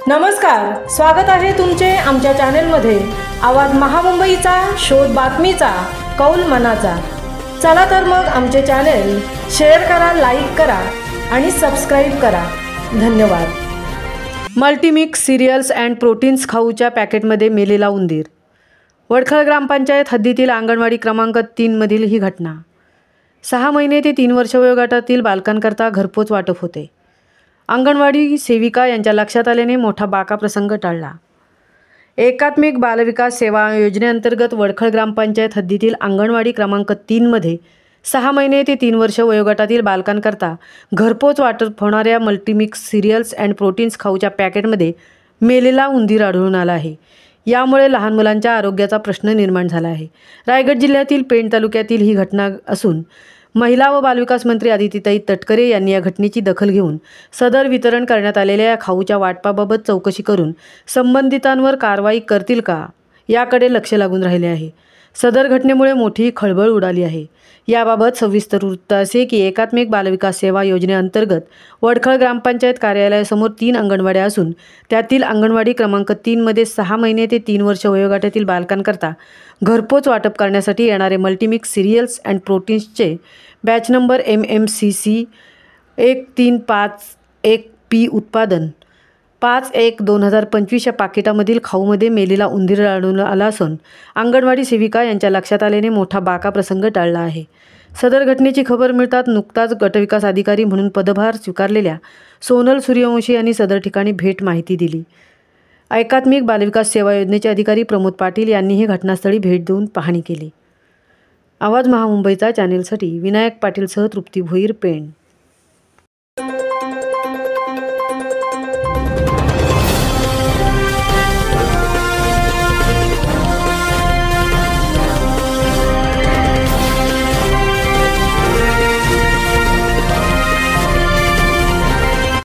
नमस्कार, स्वागत आहे तुमचे आमच्या चॅनलमध्ये। आवाज महामुंबईचा, शोध बातमीचा, कौल मनाचा। चला तर मग आमचे चॅनल शेअर करा, लाईक करा आणि सबस्क्राइब करा। धन्यवाद। मल्टीमिक्स सिरियल्स अँड प्रोटीन्स खाऊच्या पॅकेटमध्ये मेलेला उंदीर। वडखळ ग्रामपंचायत हद्दीतील अंगणवाडी क्रमांक 3 मधील ही घटना। 6 महिने ते 3 वर्ष वयोगटातील बालकांकरता घरपोच वाटप होते। अंगणवाडी सेविका यांच्या लक्षात आल्याने मोठा बाका प्रसंग टळला। एकात्मिक बालविकास सेवा योजनेअंतर्गत वडखळ ग्रामपंचायत हद्दीतील अंगणवाडी क्रमांक 3 मध्ये 6 महिने ते 3 वर्ष वयोगटातील बालकांकरता घरपोच वाटप होणाऱ्या मल्टीमिक्स सिरियल्स अँड प्रोटीन्स खाऊच्या पॅकेटमध्ये मेलेला उंदीर आढळून आला आहे। यामुळे लहान मुलांच्या आरोग्याचा प्रश्न निर्माण झाला आहे। रायगड जिल्ह्यातील पेण तालुक्यातील ही घटना असून महिला व बालविकास मंत्री आदितीताई तटकरे यांनी या घटनेची दखल घेऊन सदर वितरण करण्यात आलेल्या या खाऊच्या वाटपाबाबत चौकशी करून संबंधितांवर कारवाई करतील का याकडे लक्ष लागून राहिले आहे। सदर घटनेमुळे मोठी खळबळ उडाली आहे। याबाबत सविस्तर वृत्त असे की एकात्मिक बालविकास सेवा योजनेअंतर्गत वडखळ ग्रामपंचायत कार्यालयासमोर 3 अंगणवाड्या असून त्यातील अंगणवाडी क्रमांक 3 मध्ये 6 महिने ते 3 वर्ष वयोगटातील बालकांकरता घरपोच वाटप करण्यासाठी येणारे मल्टीमिक्स सिरियल्स अँड प्रोटीन्सचे बॅच नंबर MMCC 1351P उत्पादन 5/1/2025 या पाकिटामधील खाऊमध्ये मेलेला उंदीर आढळून आला असून अंगणवाडी सेविका यांच्या लक्षात आल्याने मोठा बाका प्रसंग टळला आहे। सदर घटनेची खबर मिळताच नुकताच गटविकास अधिकारी म्हणून पदभार स्वीकारलेल्या सोनल सूर्यवंशी यांनी सदर ठिकाणी भेट माहिती दिली। एकात्मिक बालविकास सेवा योजनेचे अधिकारी प्रमोद पाटील यांनीही घटनास्थळी भेट देऊन पाहणी केली। आवाज महामुंबईचा चॅनेलसाठी विनायक पाटीलसह तृप्ती भोईर, पेण।